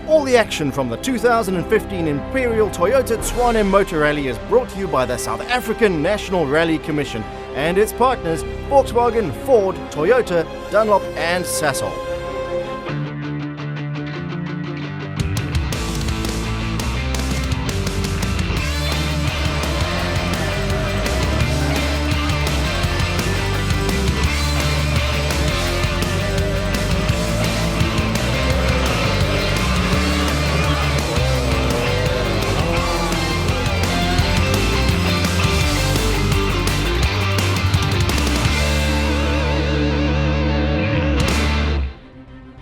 All the action from the 2015 Imperial Toyota Tshwane Motor Rally is brought to you by the South African National Rally Commission and its partners Volkswagen, Ford, Toyota, Dunlop and Sasol.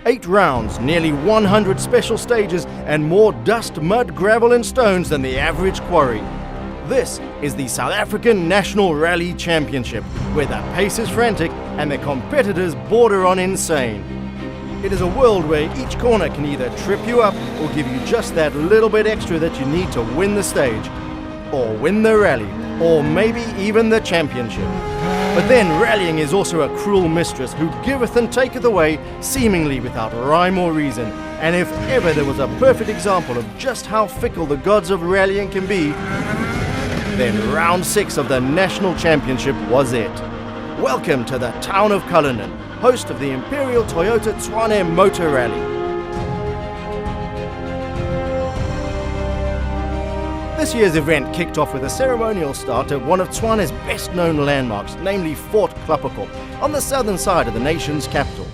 Eight rounds, nearly 100 special stages, and more dust, mud, gravel and stones than the average quarry. This is the South African National Rally Championship, where the pace is frantic and the competitors border on insane. It is a world where each corner can either trip you up or give you just that little bit extra that you need to win the stage, or win the rally, or maybe even the championship. But then rallying is also a cruel mistress who giveth and taketh away seemingly without rhyme or reason. And if ever there was a perfect example of just how fickle the gods of rallying can be, then round 6 of the National Championship was it. Welcome to the town of Cullinan, host of the Imperial Toyota Tshwane Motor Rally. This year's event kicked off with a ceremonial start at one of Tshwane's best-known landmarks, namely Fort Klapperkop, on the southern side of the nation's capital.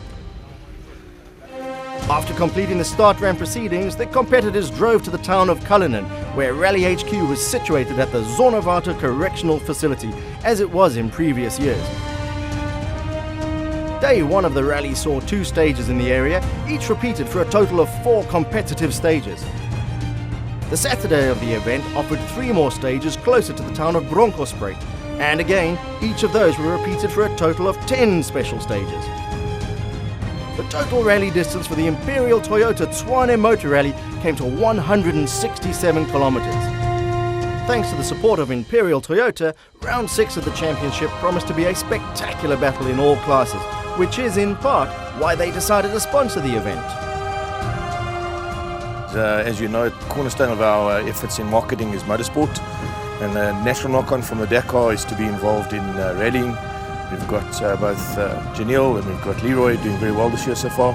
After completing the start ramp proceedings, the competitors drove to the town of Cullinan, where Rally HQ was situated at the Zonnewater Correctional Facility, as it was in previous years. Day 1 of the rally saw 2 stages in the area, each repeated for a total of 4 competitive stages. The Saturday of the event offered 3 more stages closer to the town of Bronkhorstspruit, and again, each of those were repeated for a total of 10 special stages. The total rally distance for the Imperial Toyota Tshwane Motor Rally came to 167 kilometers. Thanks to the support of Imperial Toyota, round 6 of the championship promised to be a spectacular battle in all classes, which is in part why they decided to sponsor the event. As you know, the cornerstone of our efforts in marketing is motorsport, and the natural knock-on from the Dakar is to be involved in rallying. We've got both Janelle and we've got Leroy doing very well this year so far,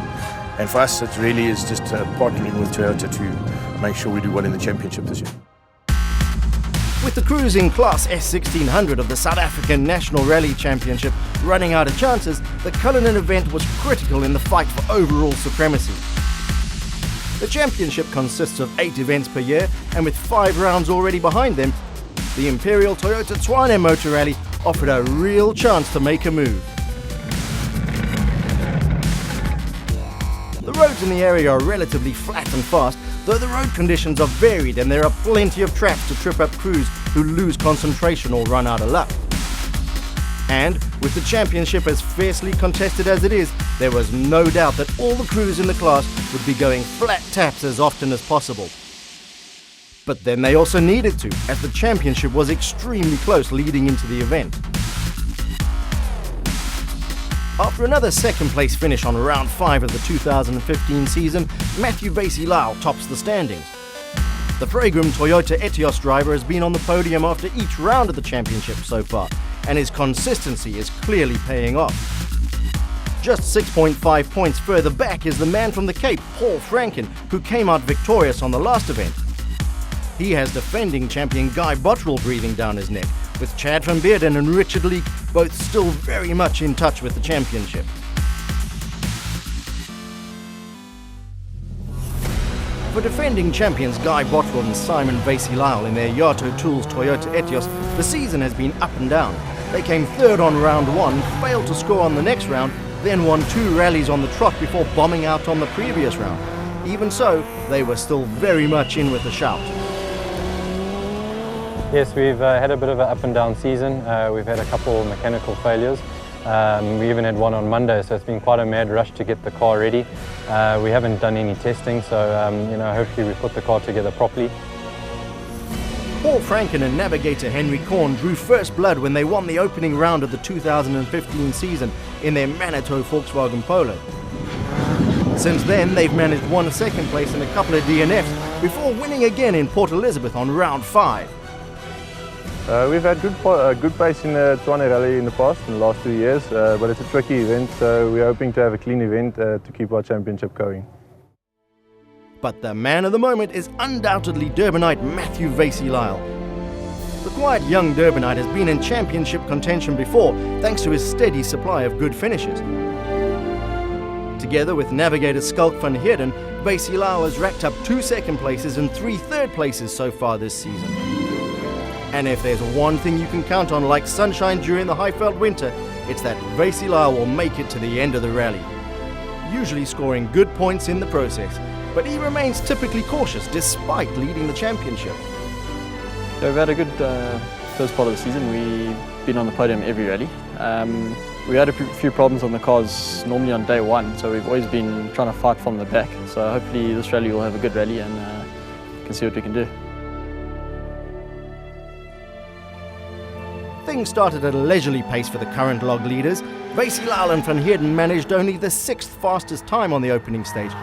and for us it really is just partnering with Toyota to make sure we do well in the championship this year. With the cruising class S1600 of the South African National Rally Championship running out of chances, the Cullinan event was critical in the fight for overall supremacy. The championship consists of 8 events per year, and with 5 rounds already behind them, the Imperial Toyota Tshwane Motor Rally offered a real chance to make a move. The roads in the area are relatively flat and fast, though the road conditions are varied and there are plenty of traps to trip up crews who lose concentration or run out of luck. And with the championship as fiercely contested as it is, there was no doubt that all the crews in the class would be going flat taps as often as possible. But then they also needed to, as the championship was extremely close leading into the event. After another second place finish on round 5 of the 2015 season, Matthew Basie-Lau tops the standings. The Fragram Toyota Etios driver has been on the podium after each round of the championship so far, and his consistency is clearly paying off. Just 6.5 points further back is the man from the Cape, Paul Franken, who came out victorious on the last event. He has defending champion Guy Bottrell breathing down his neck, with Chad van Beerden and Richard Leek both still very much in touch with the championship. For defending champions Guy Bottrell and Simon Basie-Lau in their Yato Tools Toyota Etios, the season has been up and down. They came 3rd on round 1, failed to score on the next round, then won 2 rallies on the trot before bombing out on the previous round. Even so, they were still very much in with a shout. Yes, we've had a bit of an up and down season. We've had a couple mechanical failures. We even had one on Monday, so it's been quite a mad rush to get the car ready. We haven't done any testing, so hopefully we put the car together properly. Paul Franken and navigator Henry Korn drew first blood when they won the opening round of the 2015 season in their Manitou Volkswagen Polo. Since then, they've managed one second place and a couple of DNFs before winning again in Port Elizabeth on round 5. We've had good pace in the Tshwane rally in the past, in the last 2 years, but it's a tricky event, so we're hoping to have a clean event to keep our championship going. But the man of the moment is undoubtedly Durbanite Matthew Vasey-Lyle. The quiet young Durbanite has been in championship contention before, thanks to his steady supply of good finishes. Together with navigator Skalk van Heerden, Vasey-Lyle has racked up 2 second places and 3 third places so far this season. And if there's one thing you can count on like sunshine during the Highveld winter, it's that Vasey-Lyle will make it to the end of the rally, usually scoring good points in the process. But he remains typically cautious despite leading the championship. We've had a good first part of the season. We've been on the podium every rally. We had a few problems on the cars normally on day one, so we've always been trying to fight from the back. So hopefully this rally will have a good rally and can see what we can do. Things started at a leisurely pace for the current log leaders. Vasey-Lyle and van Heerden managed only the 6th fastest time on the opening stage,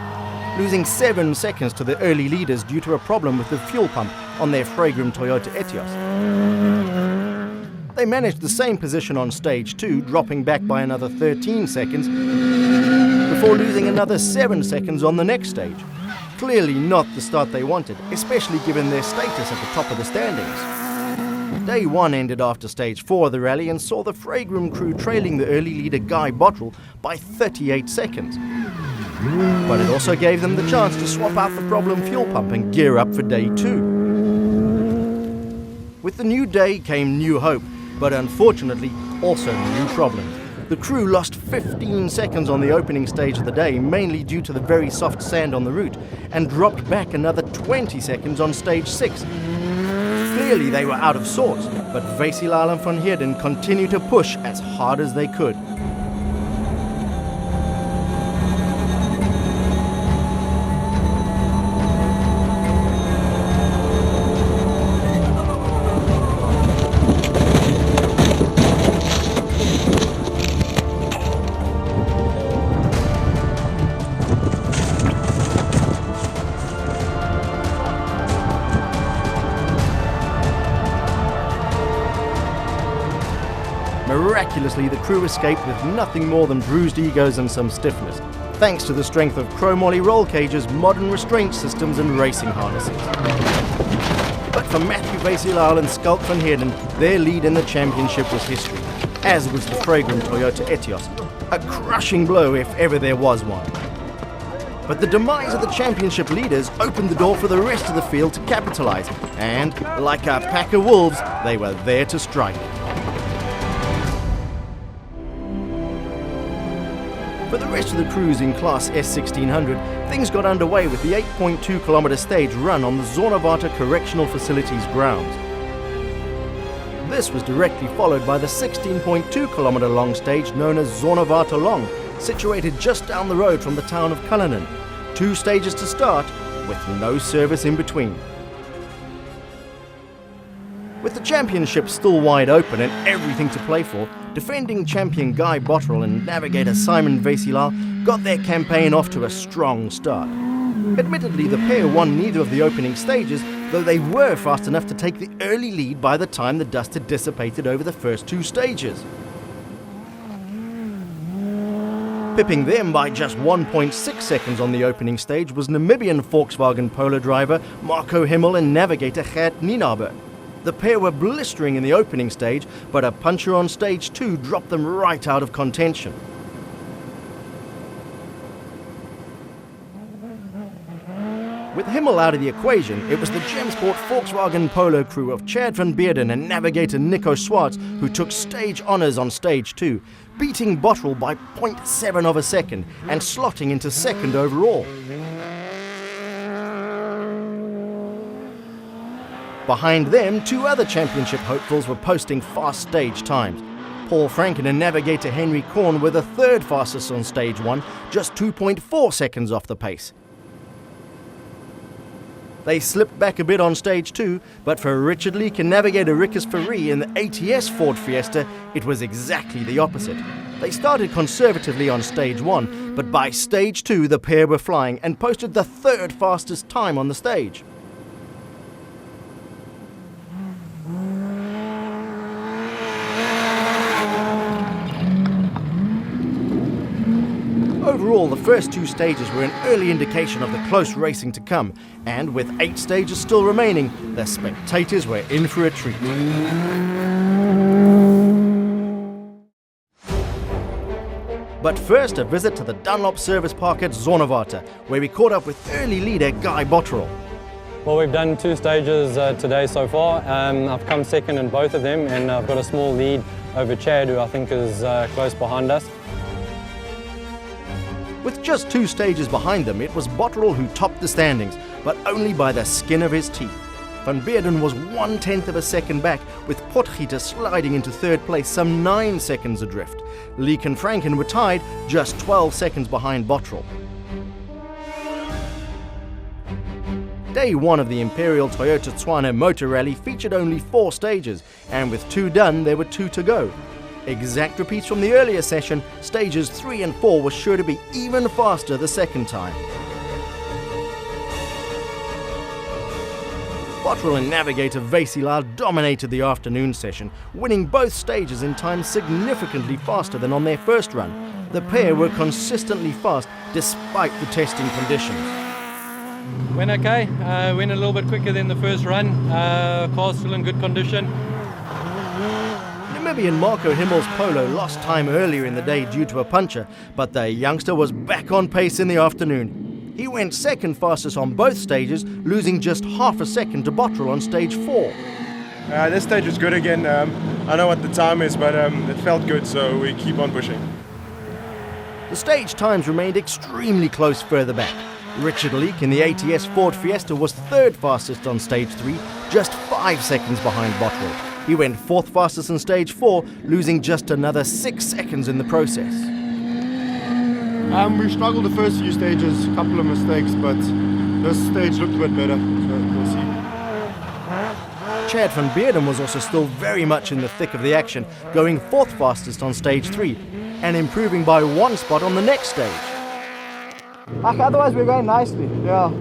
losing 7 seconds to the early leaders due to a problem with the fuel pump on their Fragram Toyota Etios. They managed the same position on stage 2, dropping back by another 13 seconds, before losing another 7 seconds on the next stage. Clearly not the start they wanted, especially given their status at the top of the standings. Day 1 ended after stage 4 of the rally and saw the Fragram crew trailing the early leader Guy Bottrell by 38 seconds. But it also gave them the chance to swap out the problem fuel pump and gear up for day 2. With the new day came new hope, but unfortunately also new problems. The crew lost 15 seconds on the opening stage of the day, mainly due to the very soft sand on the route, and dropped back another 20 seconds on stage 6. Clearly they were out of sorts, but Vasey-Lyle and van Heerden continued to push as hard as they could. Miraculously, the crew escaped with nothing more than bruised egos and some stiffness, thanks to the strength of chromoly roll cages, modern restraint systems and racing harnesses. But for Matthew Vasey-Lyle and Skalk van Heerden, their lead in the championship was history, as was the Fragram Toyota Etios, a crushing blow if ever there was one. But the demise of the championship leaders opened the door for the rest of the field to capitalize, and, like a pack of wolves, they were there to strike. For the rest of the crews in Class S1600, things got underway with the 8.2 kilometre stage run on the Zornewarte Correctional Facilities grounds. This was directly followed by the 16.2 kilometre long stage known as Zornewarte Long, situated just down the road from the town of Cullinan. 2 stages to start, with no service in between. With the championship still wide open and everything to play for, defending champion Guy Bottrell and navigator Simon Vasey-Lyle got their campaign off to a strong start. Admittedly, the pair won neither of the opening stages, though they were fast enough to take the early lead by the time the dust had dissipated over the first 2 stages. Pipping them by just 1.6 seconds on the opening stage was Namibian Volkswagen Polo driver Marco Himmel and navigator Gert Nienaber. The pair were blistering in the opening stage, but a puncher on stage 2 dropped them right out of contention. With Himmel out of the equation, it was the Gemsport Volkswagen Polo crew of Chad van Beerden and navigator Nico Swartz who took stage honours on stage 2, beating Bottrell by 0.7 of a second and slotting into second overall. Behind them, 2 other championship hopefuls were posting fast stage times. Paul Franken and navigator Henry Korn were the 3rd fastest on stage 1, just 2.4 seconds off the pace. They slipped back a bit on stage 2, but for Richard Leek and navigator Rickers Ferree in the ATS Ford Fiesta, it was exactly the opposite. They started conservatively on stage 1, but by stage 2 the pair were flying and posted the third fastest time on the stage. Overall, the first 2 stages were an early indication of the close racing to come, and with 8 stages still remaining, the spectators were in for a treat. But first, a visit to the Dunlop Service Park at Zornewarte, where we caught up with early leader Guy Botterill. Well, we've done 2 stages today so far. I've come second in both of them, and I've got a small lead over Chad, who I think is close behind us. With just 2 stages behind them, it was Botterill who topped the standings, but only by the skin of his teeth. Van Beerden was 1/10 of a second back, with Potgieter sliding into 3rd place some 9 seconds adrift. Leek and Franken were tied, just 12 seconds behind Botterill. Day 1 of the Imperial Toyota Tshwane Motor Rally featured only 4 stages, and with 2 done, there were 2 to go. Exact repeats from the earlier session, stages 3 and 4 were sure to be even faster the second time. Botterill and navigator Vasila dominated the afternoon session, winning both stages in time significantly faster than on their first run. The pair were consistently fast despite the testing conditions. Went okay, went a little bit quicker than the first run, car's still in good condition. Namibian Marco Himmel's Polo lost time earlier in the day due to a puncture, but the youngster was back on pace in the afternoon. He went second fastest on both stages, losing just half a second to Botterill on stage 4. This stage was good again. I know what the time is, but it felt good, so we keep on pushing. The stage times remained extremely close further back. Richard Leek in the ATS Ford Fiesta was 3rd fastest on stage 3, just 5 seconds behind Botterill. He went 4th fastest on stage 4, losing just another 6 seconds in the process. We struggled the first few stages, a couple of mistakes, but this stage looked a bit better, so we'll see. Chad van Beerden was also still very much in the thick of the action, going 4th fastest on stage 3, and improving by 1 spot on the next stage. Otherwise we're going nicely, yeah.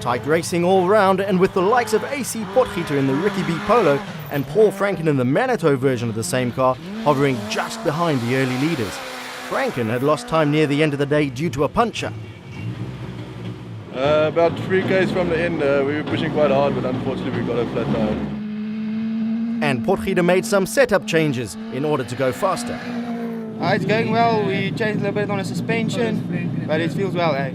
Tight racing all round, and with the likes of AC Potgieter in the Ricky B Polo and Paul Franken in the Manitou version of the same car hovering just behind the early leaders. Franken had lost time near the end of the day due to a puncture. About 3 k's from the end, we were pushing quite hard, but unfortunately we got a flat tire. And Potgieter made some setup changes in order to go faster. It's going well. We changed a little bit on the suspension, but it feels well, eh?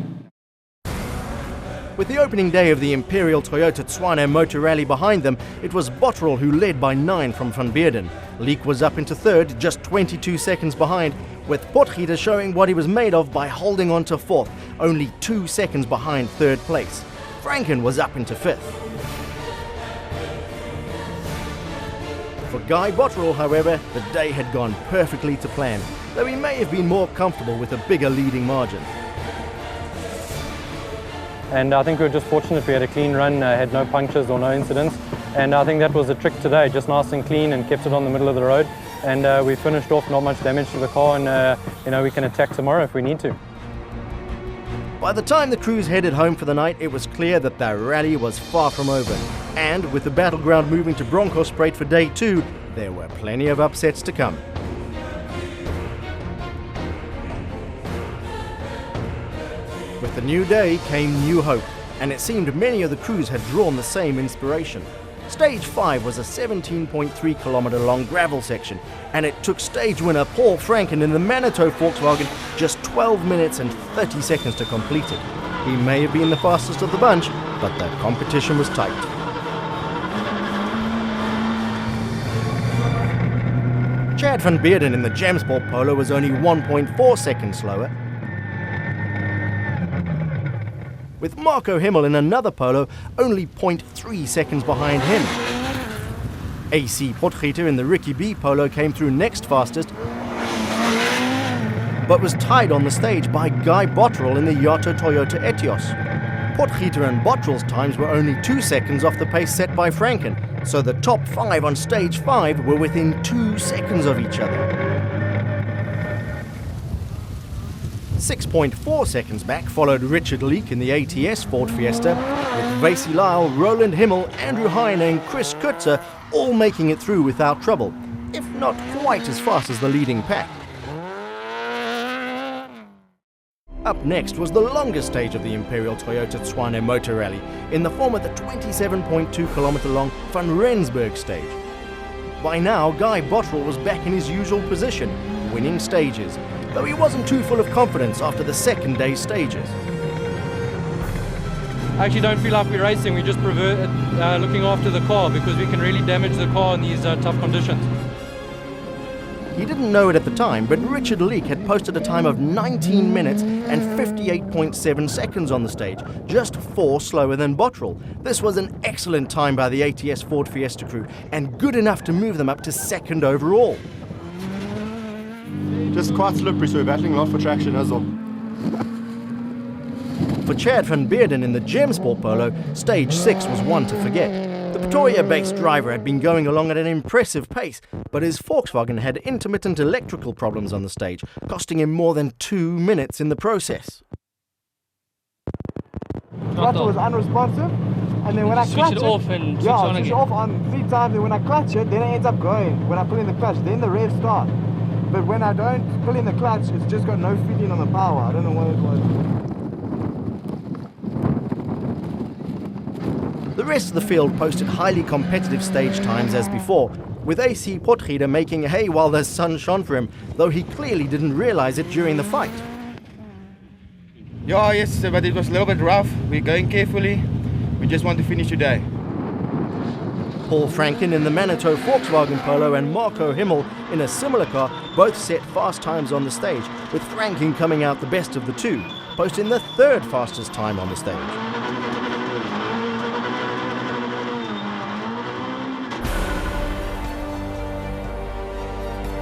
With the opening day of the Imperial Toyota Tshwane Motor Rally behind them, it was Botterill who led by 9 from Van Beerden. Leek was up into 3rd, just 22 seconds behind, with Potgieter showing what he was made of by holding on to 4th, only 2 seconds behind 3rd place. Franken was up into 5th. For Guy Botterill, however, the day had gone perfectly to plan, though he may have been more comfortable with a bigger leading margin. And I think we were just fortunate we had a clean run, had no punctures or no incidents. And I think that was the trick today, just nice and clean and kept it on the middle of the road. And we finished off, not much damage to the car, and we can attack tomorrow if we need to. By the time the crews headed home for the night, it was clear that the rally was far from over. And with the battleground moving to Bronkhorstspruit for day 2, there were plenty of upsets to come. With the new day came new hope, and it seemed many of the crews had drawn the same inspiration. Stage 5 was a 17.3 kilometre long gravel section, and it took stage winner Paul Franken in the Manitou Volkswagen just 12 minutes and 30 seconds to complete it. He may have been the fastest of the bunch, but the competition was tight. Chad van Beerden in the Jamsport Polo was only 1.4 seconds slower, with Marco Himmel in another Polo only 0.3 seconds behind him. AC Potgieter in the Ricky B Polo came through next fastest, but was tied on the stage by Guy Botterill in the Yato Toyota Etios. Potgieter and Botterill's times were only 2 seconds off the pace set by Franken, so the top 5 on stage 5 were within 2 seconds of each other. 6.4 seconds back followed Richard Leek in the ATS Ford Fiesta, with Vasey Lyle, Roland Himmel, Andrew Heine and Chris Kutzer all making it through without trouble, if not quite as fast as the leading pack. Up next was the longest stage of the Imperial Toyota Tshwane Motor Rally, in the form of the 27.2 kilometer long Van Rensburg stage. By now, Guy Bottrell was back in his usual position, winning stages, though he wasn't too full of confidence after the second day's stages. I actually don't feel like we're racing, we just prefer looking after the car because we can really damage the car in these tough conditions. He didn't know it at the time, but Richard Leek had posted a time of 19 minutes and 58.7 seconds on the stage, just 4 slower than Bottrell. This was an excellent time by the ATS Ford Fiesta crew, and good enough to move them up to second overall. Just quite slippery, so we're battling a lot for traction as well. For Chad van Beerden in the Gem Sport Polo, stage 6 was one to forget. The Pretoria-based driver had been going along at an impressive pace, but his Volkswagen had intermittent electrical problems on the stage, costing him more than 2 minutes in the process. Throttle was unresponsive, and then when I clutch it, off and switch on again. Off on 3 times, and when I clutch it, then it ends up going. When I pull in the clutch, then the revs start. But when I don't pull in the clutch, it's just got no feeling on the power. I don't know what it was. The rest of the field posted highly competitive stage times as before, with AC Potgieter making hay while the sun shone for him, though he clearly didn't realize it during the fight. Yeah, yes, but it was a little bit rough. We're going carefully. We just want to finish today. Paul Franken in the Manitou Volkswagen Polo and Marco Himmel in a similar car both set fast times on the stage, with Franken coming out the best of the two, posting the 3rd fastest time on the stage.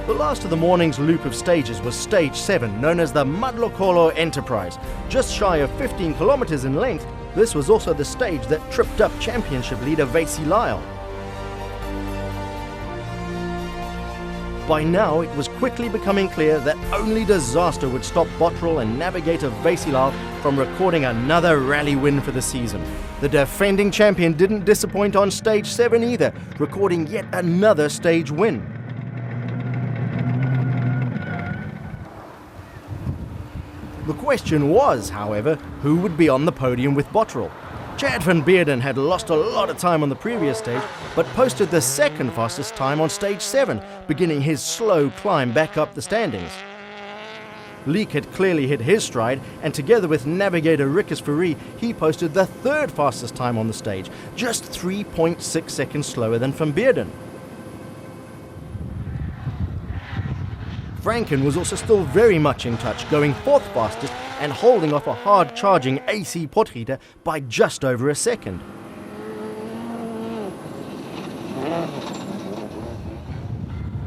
The last of the morning's loop of stages was stage 7, known as the Madlokolo Enterprise. Just shy of 15 kilometers in length, this was also the stage that tripped up championship leader Vasey Lyle. By now, it was quickly becoming clear that only disaster would stop Bottrell and navigator Vasey Lyle from recording another rally win for the season. The defending champion didn't disappoint on stage 7 either, recording yet another stage win. The question was, however, who would be on the podium with Bottrell. Chad van Beerden had lost a lot of time on the previous stage, but posted the 2nd fastest time on stage 7, beginning his slow climb back up the standings. Leek had clearly hit his stride, and together with navigator Rikus Fourie, he posted the 3rd fastest time on the stage, just 3.6 seconds slower than van Beerden. Franken was also still very much in touch, going 4th fastest and holding off a hard-charging AC Potgieter by just over a second.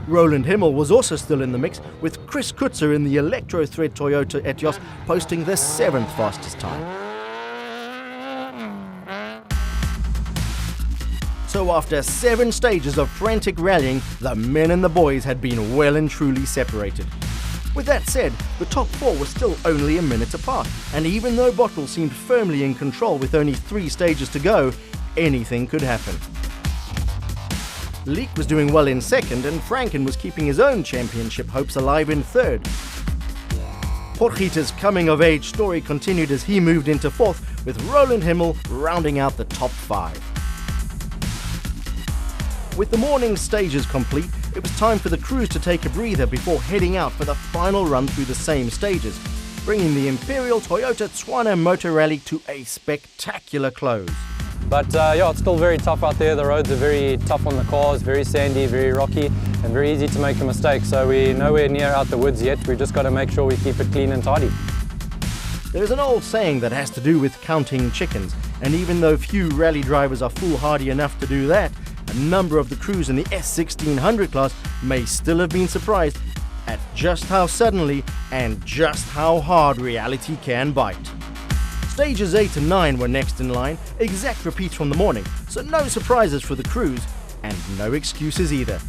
Roland Himmel was also still in the mix, with Chris Kutzer in the Electro Thread Toyota Etios posting the 7th fastest time. So after 7 stages of frantic rallying, the men and the boys had been well and truly separated. With that said, the top 4 were still only a minute apart, and even though Bottrell seemed firmly in control with only 3 stages to go, anything could happen. Leek was doing well in 2nd, and Franken was keeping his own championship hopes alive in 3rd. Potgieter's coming-of-age story continued as he moved into 4th, with Roland Himmel rounding out the top 5. With the morning's stages complete, it was time for the crews to take a breather before heading out for the final run through the same stages, bringing the Imperial Toyota Tshwane Motor Rally to a spectacular close. But yeah, it's still very tough out there. The roads are very tough on the cars, very sandy, very rocky, and very easy to make a mistake. So we're nowhere near out the woods yet. We've just got to make sure we keep it clean and tidy. There's an old saying that has to do with counting chickens, and even though few rally drivers are foolhardy enough to do that, a number of the crews in the S1600 class may still have been surprised at just how suddenly and just how hard reality can bite. Stages 8 and 9 were next in line, exact repeats from the morning, so no surprises for the crews, and no excuses either.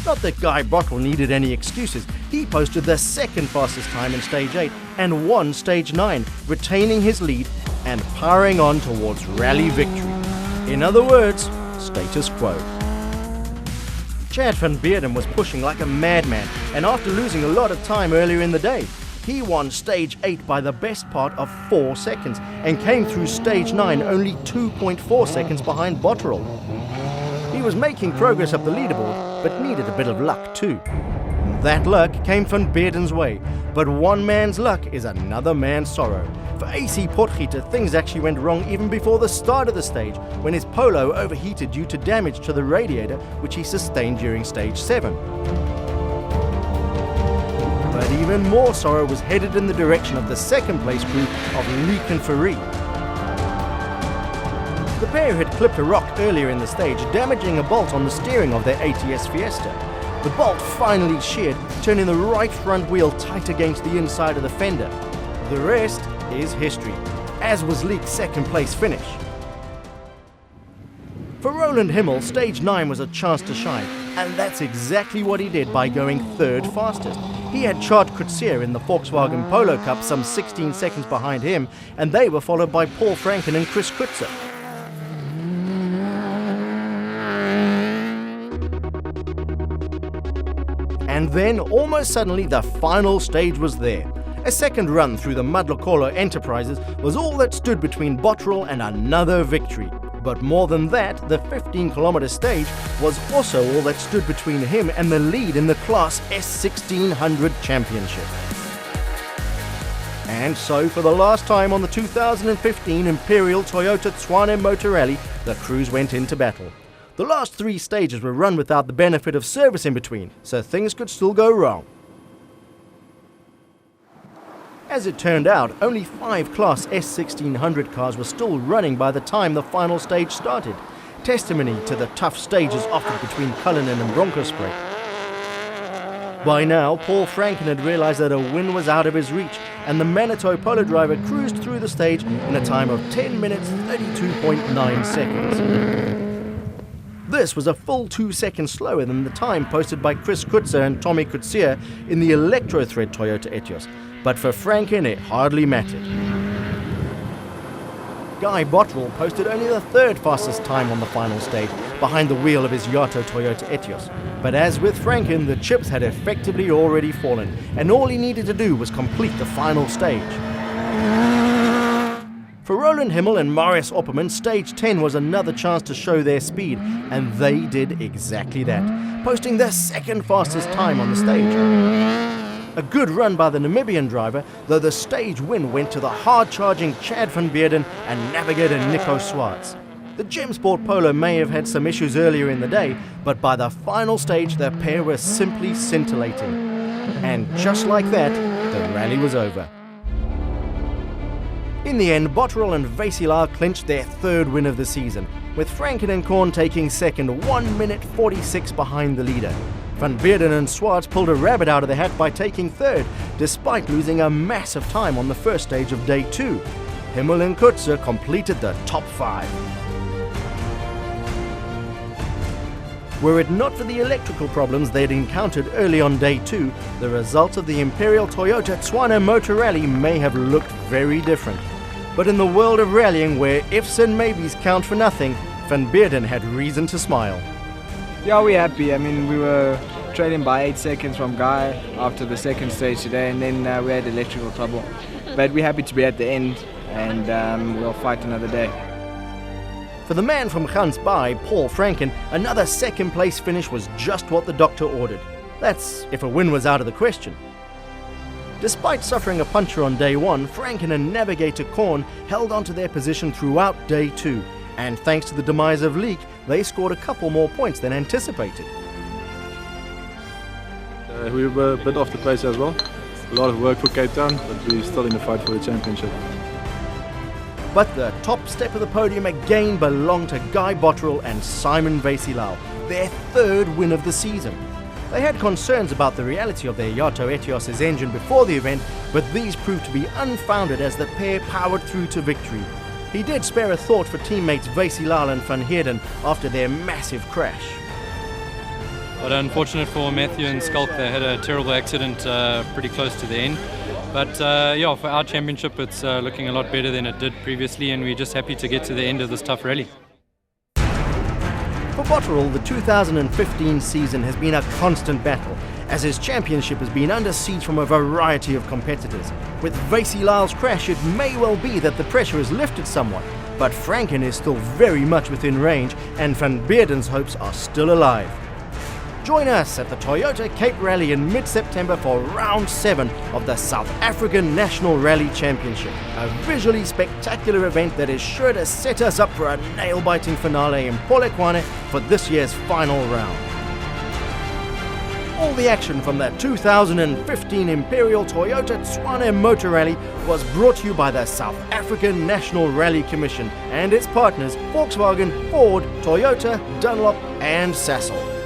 Not that Guy Bottrell needed any excuses. He posted the second fastest time in Stage 8 and won Stage 9, retaining his lead and powering on towards rally victory. In other words, status quo. Chad van Beerden was pushing like a madman, and after losing a lot of time earlier in the day, he won Stage 8 by the best part of 4 seconds and came through Stage 9 only 2.4 seconds behind Bottrell. He was making progress up the leaderboard, but needed a bit of luck too. That luck came van Beerden's way, but one man's luck is another man's sorrow. For AC Potgieter, things actually went wrong even before the start of the stage, when his Polo overheated due to damage to the radiator, which he sustained during Stage 7. But even more sorrow was headed in the direction of the second place group of Leek and Fourie. The pair had clipped a rock earlier in the stage, damaging a bolt on the steering of their ATS Fiesta. The bolt finally sheared, turning the right front wheel tight against the inside of the fender. The rest is history, as was Leek's second place finish. For Roland Himmel, Stage 9 was a chance to shine, and that's exactly what he did by going third fastest. He had Chad Coetzee in the Volkswagen Polo Cup some 16 seconds behind him, and they were followed by Paul Franken and Chris Coetzee. And then, almost suddenly, the final stage was there. A second run through the Mudlokolo Enterprises was all that stood between Bottrell and another victory. But more than that, the 15-kilometer stage was also all that stood between him and the lead in the Class S1600 Championship. And so, for the last time on the 2015 Imperial Toyota Tshwane Motor Rally, the crews went into battle. The last 3 stages were run without the benefit of service in between, so things could still go wrong. As it turned out, only 5 Class S1600 cars were still running by the time the final stage started, testimony to the tough stages offered between Cullinan and Broncospray. By now, Paul Franken had realized that a win was out of his reach, and the Manitou Polo driver cruised through the stage in a time of 10 minutes 32.9 seconds. This was a full 2 seconds slower than the time posted by Chris Coetzee and Tommy Coetzee in the Electro Thread Toyota Etios, but for Franken it hardly mattered. Guy Bottrell posted only the 3rd fastest time on the final stage, behind the wheel of his Yato Toyota Etios. But as with Franken, the chips had effectively already fallen, and all he needed to do was complete the final stage. For Roland Himmel and Marius Opperman, Stage 10 was another chance to show their speed, and they did exactly that, posting their 2nd fastest time on the stage. A good run by the Namibian driver, though the stage win went to the hard-charging Chad van Beerden and navigator Nico Swartz. The Gem Sport Polo may have had some issues earlier in the day, but by the final stage the pair were simply scintillating. And just like that, the rally was over. In the end, Bottrell and Vesilal clinched their 3rd win of the season, with Franken and Korn taking 2nd 1 minute 46 behind the leader. Van Beerden and Swartz pulled a rabbit out of the hat by taking 3rd, despite losing a massive time on the first stage of day 2. Himmel and Coetzee completed the top 5. Were it not for the electrical problems they'd encountered early on day 2, the results of the Imperial Toyota Tshwane Motor Rally may have looked very different. But in the world of rallying, where ifs and maybes count for nothing, Van Beerden had reason to smile. Yeah, we're happy. I mean, we were trailing by 8 seconds from Guy after the 2nd stage today, and then we had electrical trouble. But we're happy to be at the end, and we'll fight another day. For the man from Gansbaai, Paul Franken, another 2nd place finish was just what the doctor ordered. That's if a win was out of the question. Despite suffering a puncture on day 1, Franken and navigator Korn held onto their position throughout day 2, and thanks to the demise of Leek, they scored a couple more points than anticipated. We were a bit off the pace as well. A lot of work for Cape Town, but we're still in the fight for the championship. But the top step of the podium again belonged to Guy Bottrell and Simon Vesilal, their 3rd win of the season. They had concerns about the reality of their Yato Etios' engine before the event, but these proved to be unfounded as the pair powered through to victory. He did spare a thought for teammates Vesilal and Van Heerden after their massive crash. But unfortunate for Matthew and Skulk, they had a terrible accident pretty close to the end. But yeah, for our championship, it's looking a lot better than it did previously, and we're just happy to get to the end of this tough rally. For Botterill, the 2015 season has been a constant battle, as his championship has been under siege from a variety of competitors. With Vasey Lyle's crash, it may well be that the pressure is lifted somewhat, but Franken is still very much within range, and Van Beerden's hopes are still alive. Join us at the Toyota Cape Rally in mid-September for round 7 of the South African National Rally Championship, a visually spectacular event that is sure to set us up for a nail-biting finale in Polokwane for this year's final round. All the action from the 2015 Imperial Toyota Tshwane Motor Rally was brought to you by the South African National Rally Commission and its partners Volkswagen, Ford, Toyota, Dunlop and Sasol.